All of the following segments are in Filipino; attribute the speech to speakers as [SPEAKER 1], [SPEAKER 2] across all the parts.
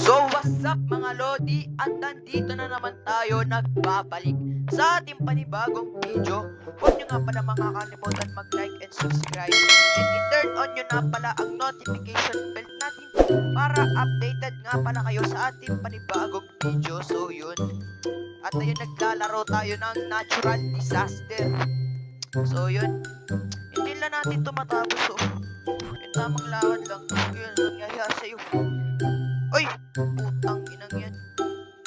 [SPEAKER 1] So what's up mga Lodi, at nandito na naman tayo nagbabalik sa ating panibagong video. Huwag nyo nga pala makakalimutan mag-like and subscribe, and i-turn on nyo na pala ang notification bell natin para updated nga pala kayo sa ating panibagong video. So yun, at ayun, naglalaro tayo ng natural disaster. So yun, hindi lang natin ito matapos. So yung tamang lakad lang, yun nangyayari sa'yo. Oy! Putang inang yan.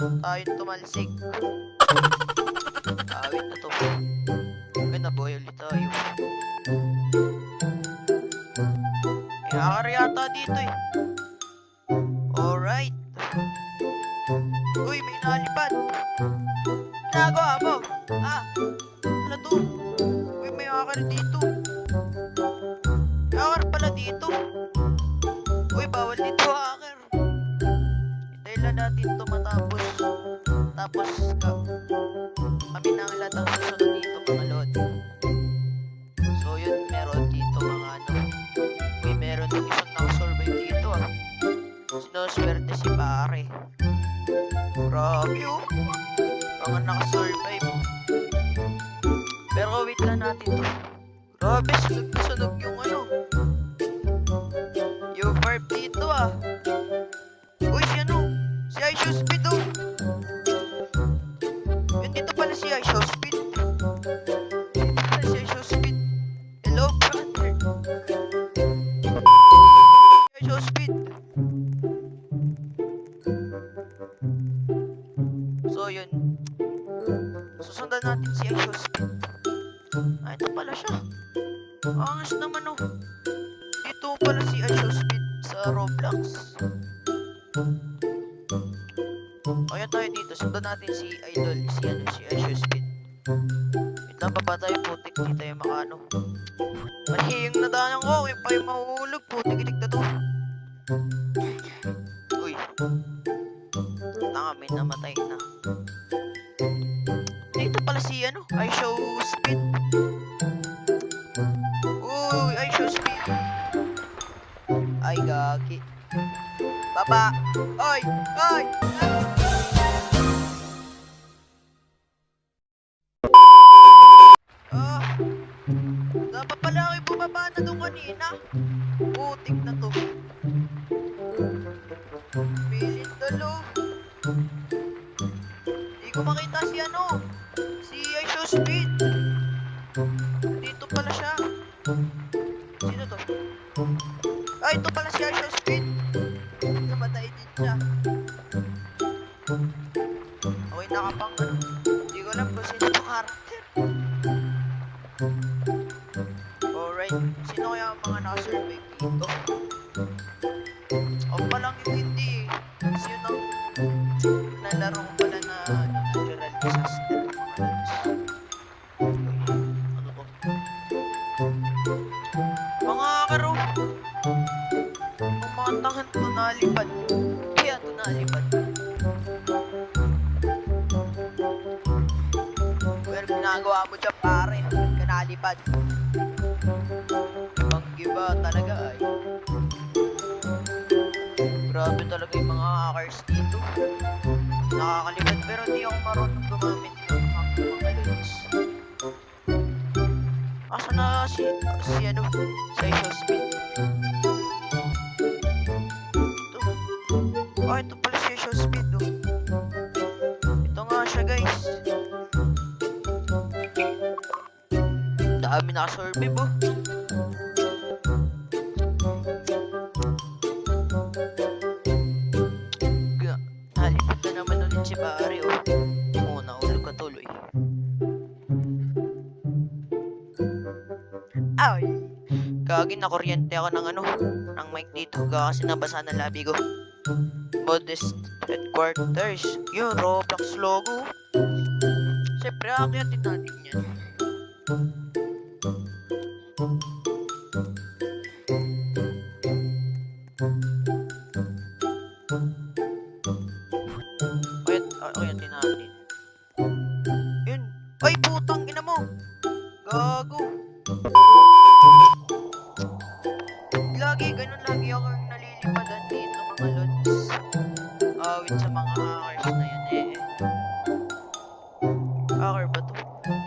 [SPEAKER 1] Tayo tumalsik. Awit na to. Ay, nabuhay ulit tayo. Yakar yata dito eh. Alright. Uy, may nalipad. Nagawa mo. Ano to? Uy, may yakar dito. Yakar pala dito. Uy, bawal dito yakar. Hintayin lang natin ito matapos. Tapos kami na ang lahat ang susunod dito mga Lodi. So yun, meron dito mga ano. Uy, meron yung isang nakasurvive dito ah. Sinoswerte si pare. Grabe oh. Mga nakasurvive. Pero wait lang natin to. Grabe, sunog yung ano. Yung verb dito ah. Uy, si ano? Si iShow Speed oh. Yun, dito pala si iShow Speed. Dito pala si iShow Speed. Hello, brother. iShow Speed. So yun, susundan natin si iShow Speed. Ito pala siya. Angas naman oh. Dito pala si iShow Speed sa Roblox. Ayan tayo dito, sundan natin si Idol, si iShow Speed. Wait lang, baba tayo, putik, di tayo makaano. Mali yung nadaanan ko, yung pa yung mahuhulog, putik, ilig na to. Uy. Tanga, may namatay na. Dito pala si ano, iShow Speed. Uy, iShow Speed. Ay, gagi. Baba! Oy! Oy! Dapat pala ako'y bumaba na doon kanina. Putik na to. Pilit dalo. Hindi ko makita si ano. Si iShow Speed. Dito pala siya. Sino to? Ay, ito pala si iShow Speed. Namatay din siya. Okay, nakapang ano. Hindi ko alam kung sino yung karakter. Alright, sino kaya ang mga nakasurvive dito? O palang yung hindi eh. Kasi yun ang nalaro ko pala na natural disaster. Ano to? Mga karo. Kung mga tangan to nalipad. Kaya to nalipad. Pero ginagawa mo dyan pare. Ba't ka nalipad? Ibang talaga ay. Grabe talaga yung mga hackers dito. Nakakalipad pero hindi ako marunong gumamit ng mga loads. Asa na si ano? Si iShow Speed. Ito. Oh, ito pala si iShow Speed oh. Ito nga siya guys. Dami nakasurvive oh. Halipad na naman ulit si pare oh. Oo, naulog ka tuloy. Ay! Kagin na kuryente ako ng ano, ng mic dito kasi nabasa na labi ko. Modest headquarters. Yun, Roblox logo. Siyempre, akyatin natin yan. Akyatin natin. Yun. Ay, putang ina mo. Gago. Lagi, ganun lagi ako nalilipadan dito mga lods. mag-awit sa mga hackers na yan eh. Hacker ba to?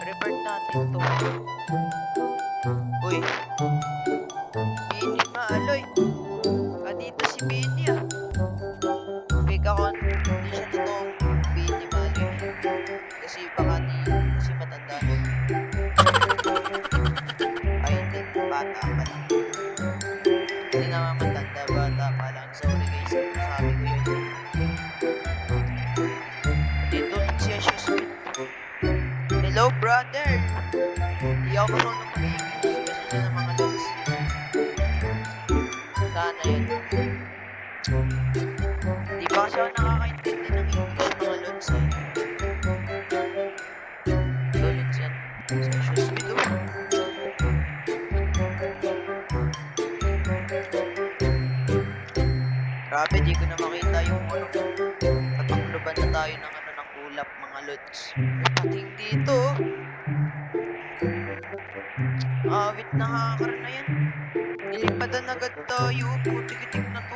[SPEAKER 1] Report natin to. Uy. Bini Maloy. Dito si Bini ah. Fake account. Hindi siya totoong Bini Maloy. Kasi baka kasi matanda na. Ay hindi. Bata pa lang. Hindi naman matanda. Bata pa lang. Sorry guys. Sabi ko yun. Dito si Ashes. Hello brother. Hindi ako marunong mag-English. Kasi siya ng mga logs. Sana yun. Hindi pa kasi ako nakakaintindi ng English mga logs eh. Logs yan. Sa issues video. Grabe, di ko na makita yung ano. Katungluban na tayo ng ano ng ulap mga lods. Pating dito. Awit na hacker na yan. Nilipadan agad tayo. Putik-itik na to.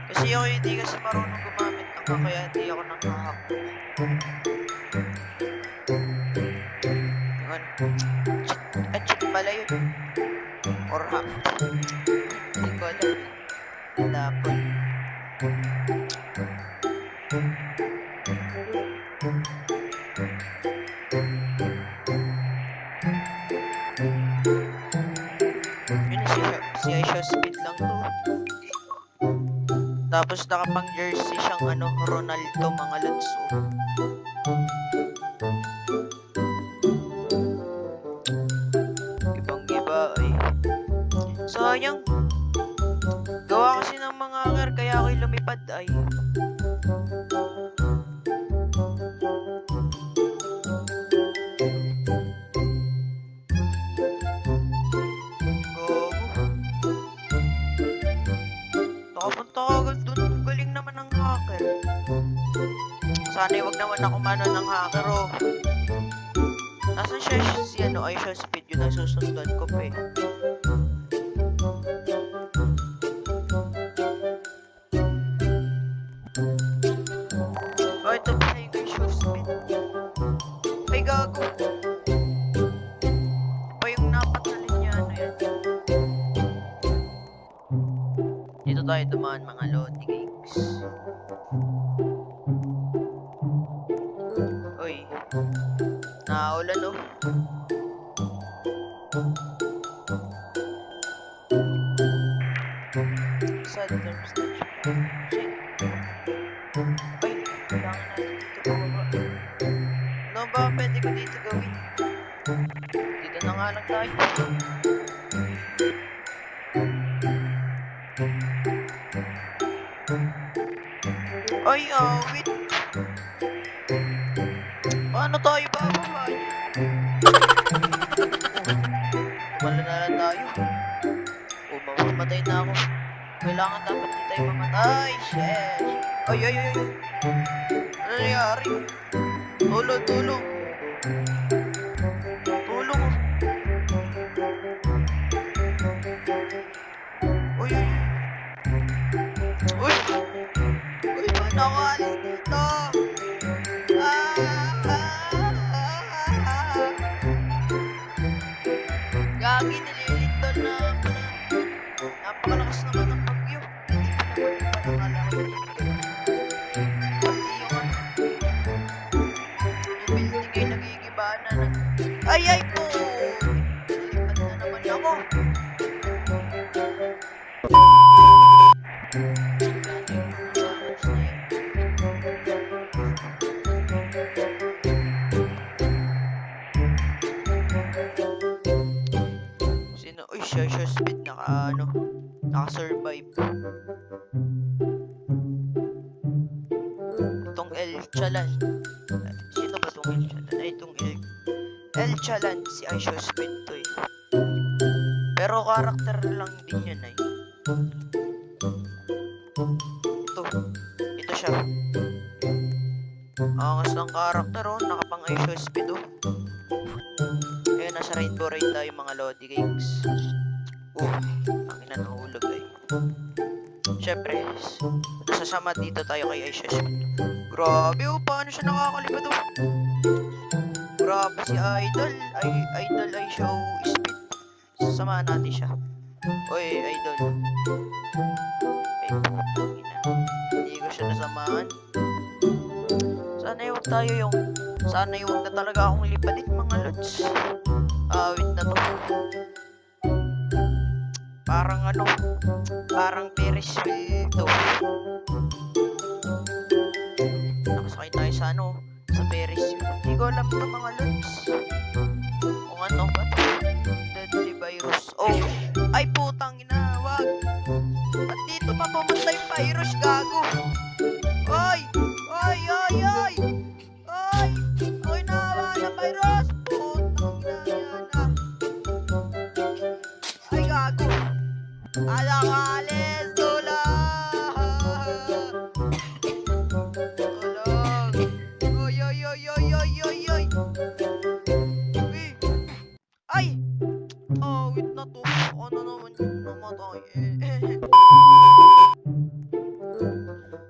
[SPEAKER 1] Kasi ako hindi kasi marunong gumamit ng hack, kaya hindi ako nang hack. Yun. Cheat pala yun. Or hack. Hindi ko alam. Lapon. Yun si Aisha speed lang to. Tapos nakapang jersey siyang ano, Ronaldo mga lods. Ibang iba ay. Sayang. Gawa kasi ng mga hacker kaya ako'y lumipad ay. Nakapunta ka agad dun. Galing naman ng hacker. Sana'y wag naman ako mano ng hacker oh. Nasaan siya si ano, Aisha Speed yun ang susundan ko pa eh. Oh, ito pa yung Aisha Speed. Ay gago. Pa yung napat na linya ano yan. Dito tayo dumaan mga lodi gigs. Uy. Naulan oh. Sad terms na siya. Shit. Ay, kailangan natin dito bumaba. Ano ba pwede ko dito gawin? Dito na nga lang tayo. Ay, wait. Paano tayo bababa? Wala na lang tayo. Mamamatay na ako. Kailangan dapat di tayo mamatay. Shit. Ay. Ano nangyari? Tulong. Tulong oh. Uy. Paano ako alis dito? Gagi, nililito na ako na. Napakalakas naman ng bagyo. Hindi pa naman yung building ay nagigiba na. Ay po! Nilipad na naman ako. Siya speed naka-survive. Itong El Chalan. Sino ba itong El Chalan? Ay, itong El Chalan, si Aisha Speed to eh. Pero karakter lang din yun ay. Ito siya. Angas ng karakter oh, nakapang Aisha Speed oh. Ayun, nasa rainbow raid tayo mga lodi gigs. Oh. Siyempre, nasasama dito tayo kay Aisha Smith. Grabe oh, paano siya nakakalipad oh. Grabe si Idol. Idol Aisha Smith. Sasamahan natin siya. Oy, Idol. Ay, putang ina. Hindi ko siya nasamahan. Sana yung na talaga akong lipadit mga lods. Wait na to. Parang Ferris wheel to. Nakasakay tayo sa Ferris wheel. Hindi ko alam to mga lods. Kung ano ba to? Deadly virus. Oh, ay putang ina, wag. At dito pa pumunta yung virus, gago. Oy! Oy! Oy! Oy! Oy! Oy, nawa na virus! Putang ina yan ah. Ay, gago. Alang alis, tulang! Tulang! Oy! Oy! Oy! Oy! Oy! Oy! Oy! Uy! Ay! Oh, wait na to. Ano naman yung namatay eh.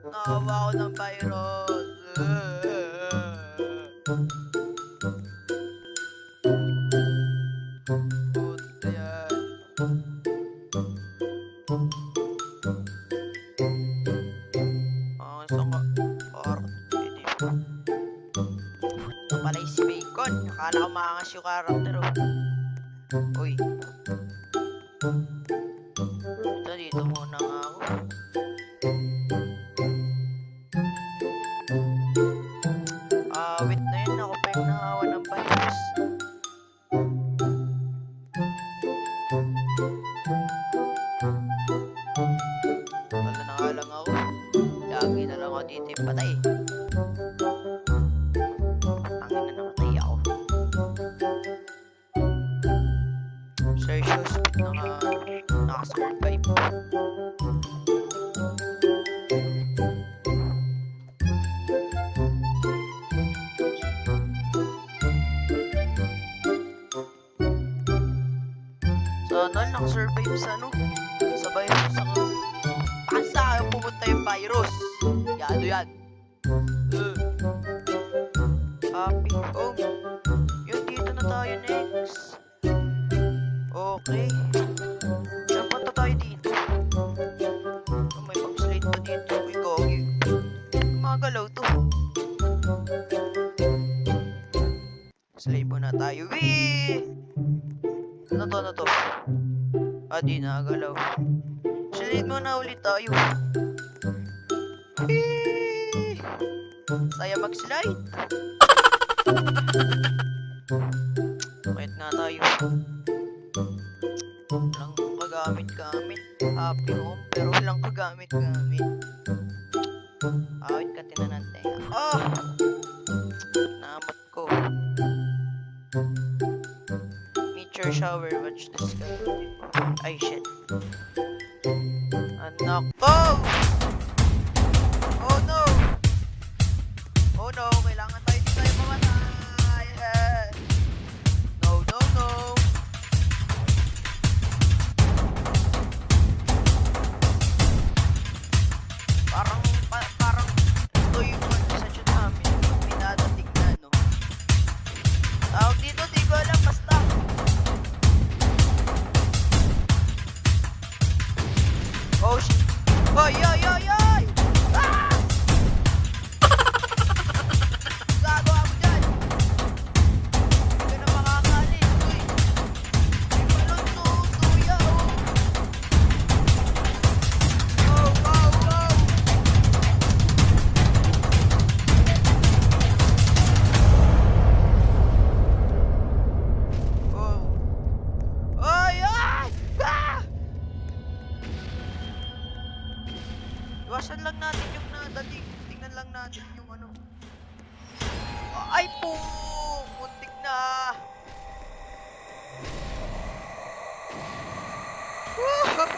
[SPEAKER 1] Nakawa ako ng virus. Puta yan. Saan ka? Ito pala yung si Bacon. Akala ko maangas yung karakter oh. Uy. Dito muna nga ako. Wait na yun. Ako pa yung nahawa ng virus. Wala na nga lang ako. Lagi na lang ako dito yung patay. Tangin na namatay ako. Sergio Speed nakasurvive. Sana nakasurvive sa virus ako. Pasa ayaw pumunta yung virus. Yado yan. Happy home. Yun, dito na tayo next. Okay. Saan punta tayo dito? May pang-slate pa dito. Uy, gogi. Magalaw to. Slate na tayo. Wee! Ano to? Di nagalaw. Slate muna ulit tayo. Wee! Saya mag-slide. Wait nga tayo. Walang kagamit-gamit. Happy home, pero walang kagamit-gamit. Awit ka tinanan tenga. Oh! Namat ko. Meteor shower, watch the sky. Ay, shit. Anak ko! Oh no! Oh no, kailangan tayo dito tayo mamatay. No. Parang ito yung organisasyon namin. Pinadating na, no? Tawag dito, di ko alam, basta. Oh shit! Oy! Ah! Gago ako dyan! Hindi ka na makakalis, uy! May balon to, tuya, oh! Go! Oh! Oy! Ah! Iwasan lang natin yung nadating. Tingnan lang natin yung ano. Ay po! Muntik na! Woo!